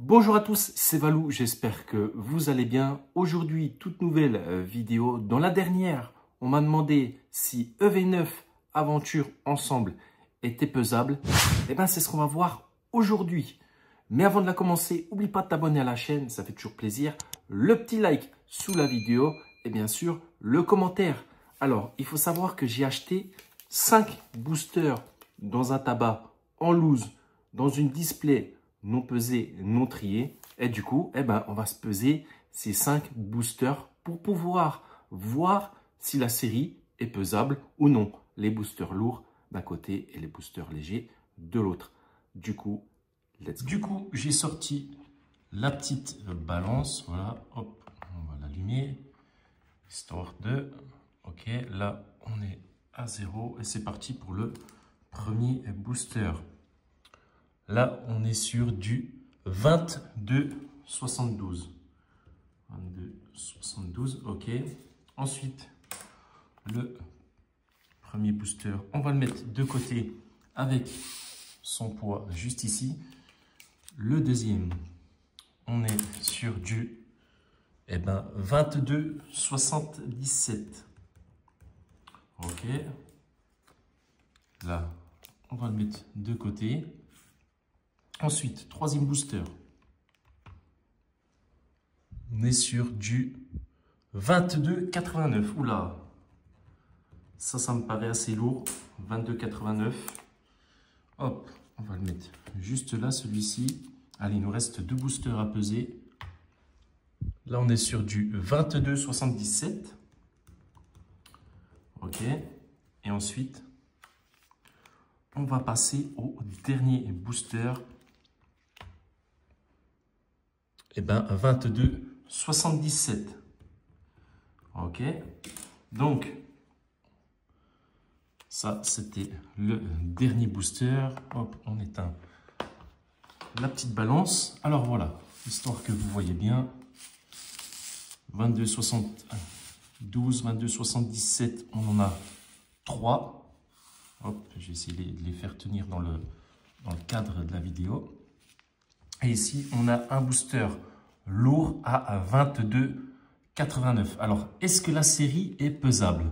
Bonjour à tous, c'est Valou, j'espère que vous allez bien. Aujourd'hui, toute nouvelle vidéo. Dans la dernière, on m'a demandé si EV9 Aventure Ensemble était pesable. Et bien, c'est ce qu'on va voir aujourd'hui. Mais avant de la commencer, n'oublie pas de t'abonner à la chaîne, ça fait toujours plaisir. Le petit like sous la vidéo et bien sûr, le commentaire. Alors, il faut savoir que j'ai acheté 5 boosters dans un tabac en loose, dans une display non pesé, non trié. Et du coup, on va se peser ces 5 boosters pour pouvoir voir si la série est pesable ou non. Les boosters lourds d'un côté et les boosters légers de l'autre. Du coup, let's go. Du coup, j'ai sorti la petite balance. Voilà, hop, on va l'allumer. Histoire de... Ok, là, on est à 0 et c'est parti pour le premier booster. Là, on est sur du 22,72. 22,72, ok. Ensuite, le premier booster, on va le mettre de côté avec son poids juste ici. Le deuxième, on est sur du 22,77. Ok. Là, on va le mettre de côté. Ensuite, troisième booster. On est sur du 22,89. Oula, ça me paraît assez lourd. 22,89. Hop, on va le mettre juste là, celui-ci. Allez, il nous reste 2 boosters à peser. Là, on est sur du 22,77. Ok. Et ensuite, on va passer au dernier booster. 22,77. Ok. Donc, ça, c'était le dernier booster. Hop, on éteint la petite balance. Alors voilà, histoire que vous voyez bien. 22,72, 22,77, on en a 3. Hop, j'ai essayé de les faire tenir dans le cadre de la vidéo. Et ici, on a un booster lourd à 22,89. Alors, est-ce que la série est pesable?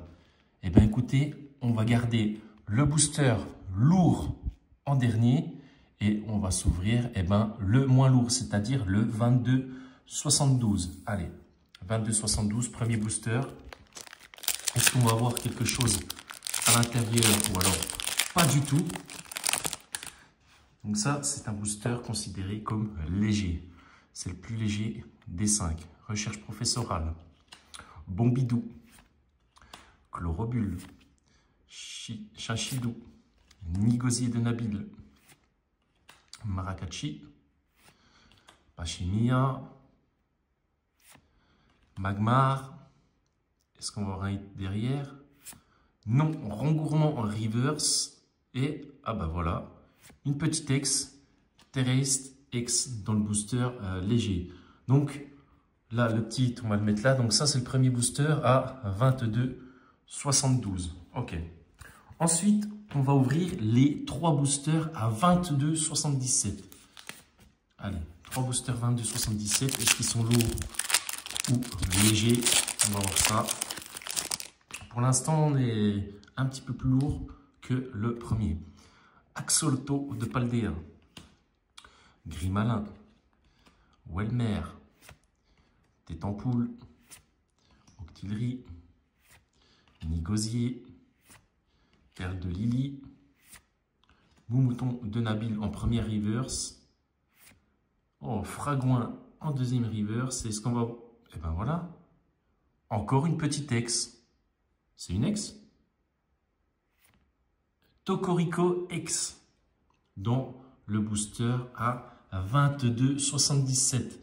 Eh bien, écoutez, on va garder le booster lourd en dernier et on va s'ouvrir le moins lourd, c'est-à-dire le 22,72. Allez, 22,72, premier booster. Est-ce qu'on va avoir quelque chose à l'intérieur ou alors pas du tout? Donc ça, c'est un booster considéré comme léger. C'est le plus léger des 5. Recherche professorale. Bombidou. Chlorobule. Chachidou. Nigosier de Nabil. Maracacci. Pachimia. Magmar. Est-ce qu'on va avoir un hit derrière? Non. Rengourement en reverse. Et, ah bah voilà. Une petite X, Terreste X dans le booster léger. Donc là, le petit, on va le mettre là. Donc ça, c'est le premier booster à 22,72. Ok. Ensuite, on va ouvrir les 3 boosters à 22,77. Allez, 3 boosters 22,77. Est-ce qu'ils sont lourds ou légers? On va voir ça. Pour l'instant, on est un petit peu plus lourd que le premier. Axolotl de Paldea, Grimalin, Welmer, Tétampoule, Octillerie, Nigosier, Perle de Lily, Moumouton de Nabil en première reverse, oh, Fragouin en deuxième reverse. Est-ce qu'on va... Eh ben voilà, encore une petite ex. C'est une ex? Tocorico X dans le booster à 22,77.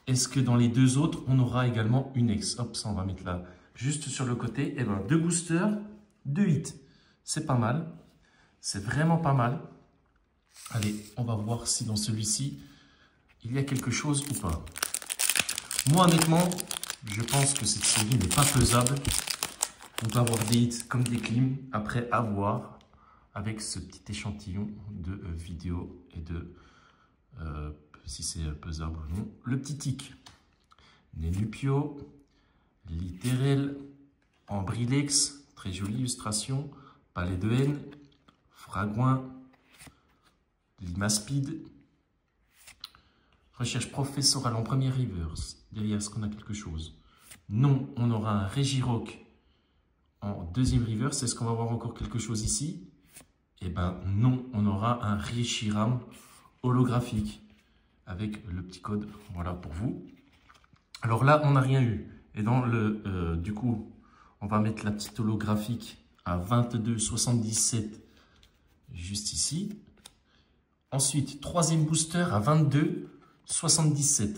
Est-ce que dans les 2 autres, on aura également une X? Hop, ça on va mettre là juste sur le côté. Et 2 boosters, 2 hits. C'est pas mal. C'est vraiment pas mal. Allez, on va voir si dans celui-ci, il y a quelque chose ou pas. Moi, honnêtement, je pense que cette série n'est pas pesable. On peut avoir des hits comme des clims après avoir avec ce petit échantillon de vidéos et de si c'est pesable ou non. Le petit tic. Nenupio, Littéral, Ambrilex, très jolie illustration. Palais de Haine, Fragouin, Limaspide. Recherche professorale en première reverse. Derrière, est-ce qu'on a quelque chose? Non, on aura un Regirock en deuxième reverse. Est-ce qu'on va avoir encore quelque chose ici? Eh bien non, on aura un Reshiram holographique avec le petit code, voilà pour vous. Alors là, on n'a rien eu. Et dans le, du coup, on va mettre la petite holographique à 22,77 juste ici. Ensuite, troisième booster à 22,77.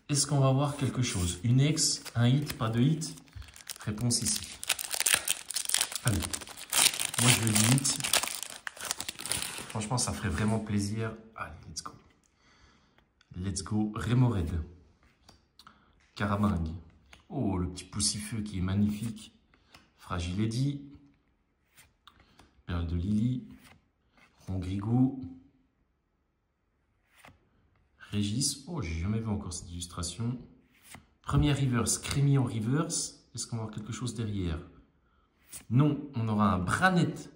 Est-ce qu'on va avoir quelque chose? Une ex, un hit, pas de hit? Réponse ici. Allez, moi je veux du hit. Franchement, ça ferait vraiment plaisir. Allez, let's go. Let's go. Remoraid. Caramingue. Oh, le petit poussifeu qui est magnifique. Fragile Eddy. Perle de Lily. Rongrigou. Régis. Oh, j'ai jamais vu encore cette illustration. Première reverse. Crémy en reverse. Est-ce qu'on va avoir quelque chose derrière? Non, on aura un Branette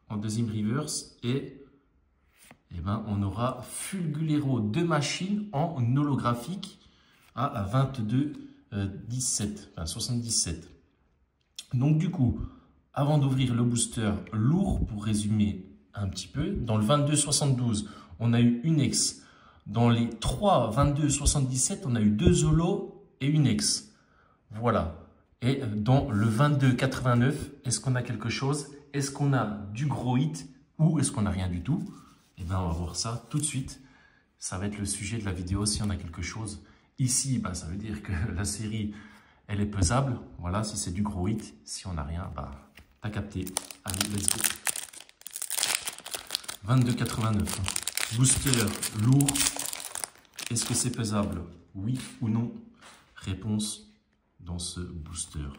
en deuxième reverse et ben, on aura Fulgulero de machine en holographique à 22,17, enfin 77. Donc du coup, avant d'ouvrir le booster lourd, pour résumer un petit peu, dans le 22,72, on a eu une ex. Dans les 3 22,77, on a eu 2 holos et une ex. Voilà. Et dans le 22,89, est-ce qu'on a quelque chose? Est-ce qu'on a du gros hit ou est-ce qu'on n'a rien du tout? Eh bien, on va voir ça tout de suite. Ça va être le sujet de la vidéo. Si on a quelque chose ici, ben, ça veut dire que la série, elle est pesable. Voilà, si c'est du gros hit. Si on n'a rien, ben, t'as capté. Allez, let's go. 22,89. Booster lourd. Est-ce que c'est pesable? Oui ou non? Réponse dans ce booster.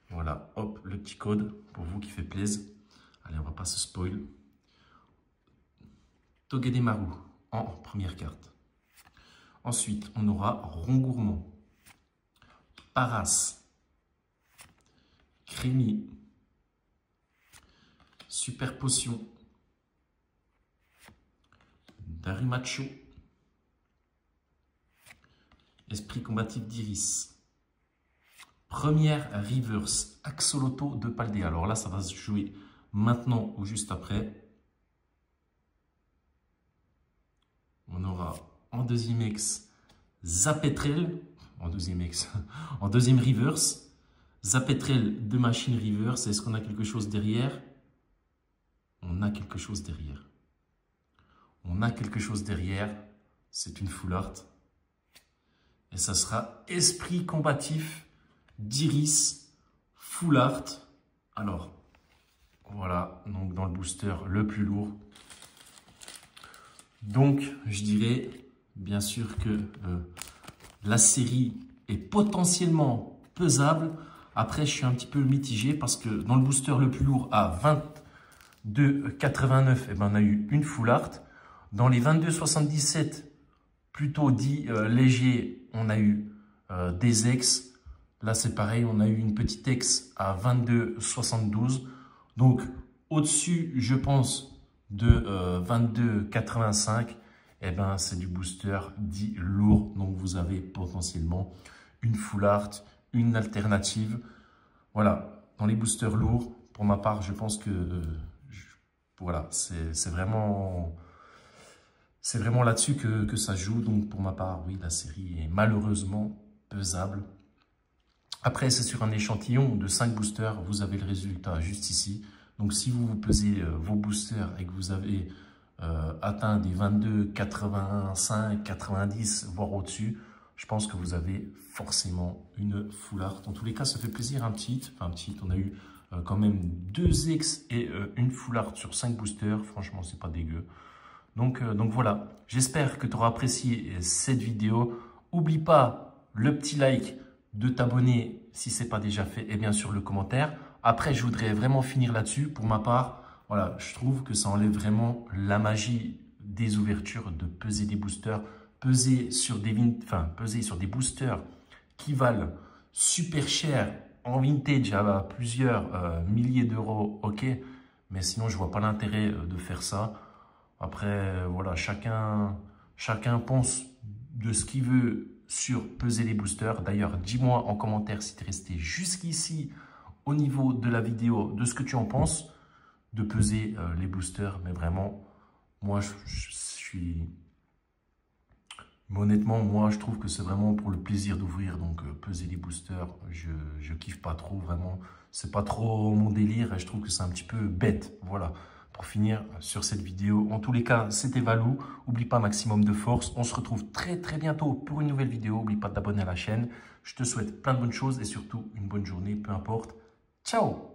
Voilà, hop, le petit code pour vous qui fait plaisir. Allez, on va pas se spoil. Togedemaru en première carte. Ensuite, on aura Rongourmand, Paras, Crémy, Super Potion, Darimacho, Esprit combatif d'Iris. Première reverse Axoloto de Paldea. Alors là, ça va se jouer maintenant ou juste après. On aura en deuxième ex Zapetrel, en deuxième ex, en deuxième reverse, Zapetrel de machine reverse. Est-ce qu'on a quelque chose derrière? On a quelque chose derrière. On a quelque chose derrière. C'est une full art. Et ça sera Esprit combatif d'Iris full art. Alors, voilà, donc dans le booster le plus lourd. Donc, je dirais bien sûr que la série est potentiellement pesable. Après, je suis un petit peu mitigé parce que dans le booster le plus lourd à 22,89, eh ben, on a eu une full art. Dans les 22,77, plutôt dit léger, on a eu des ex. Là, c'est pareil, on a eu une petite ex à 22,72. Donc, au-dessus, je pense, de 22,85, eh ben, c'est du booster dit lourd. Donc, vous avez potentiellement une full art, une alternative. Voilà, dans les boosters lourds, pour ma part, je pense que voilà, c'est vraiment là-dessus que ça joue. Donc, pour ma part, oui, la série est malheureusement pesable. Après, c'est sur un échantillon de 5 boosters. Vous avez le résultat juste ici. Donc, si vous pesez vos boosters et que vous avez atteint des 22, 85, 90, voire au-dessus, je pense que vous avez forcément une full art. En tous les cas, ça fait plaisir, un petit hit. Enfin, un petit hit, on a eu quand même 2 ex et une full art sur 5 boosters. Franchement, c'est pas dégueu. Donc voilà, j'espère que tu auras apprécié cette vidéo. N'oublie pas le petit like, de t'abonner si ce n'est pas déjà fait et bien sûr le commentaire. Après, je voudrais vraiment finir là-dessus. Pour ma part, voilà, je trouve que ça enlève vraiment la magie des ouvertures, de peser des boosters peser sur des boosters qui valent super cher en vintage à plusieurs milliers d'euros, ok. Mais sinon, je vois pas l'intérêt de faire ça. Après, voilà, chacun pense de ce qu'il veut sur peser les boosters. D'ailleurs, dis-moi en commentaire si tu es resté jusqu'ici au niveau de la vidéo, de ce que tu en penses de peser les boosters. Mais vraiment, moi, je suis... Honnêtement, moi, je trouve que c'est vraiment pour le plaisir d'ouvrir. Donc, peser les boosters, je kiffe pas trop, vraiment. C'est pas trop mon délire et je trouve que c'est un petit peu bête. Voilà, pour finir sur cette vidéo. En tous les cas, c'était Valou. Oublie pas, maximum de force. On se retrouve très bientôt pour une nouvelle vidéo. Oublie pas de t'abonner à la chaîne. Je te souhaite plein de bonnes choses et surtout une bonne journée, peu importe. Ciao!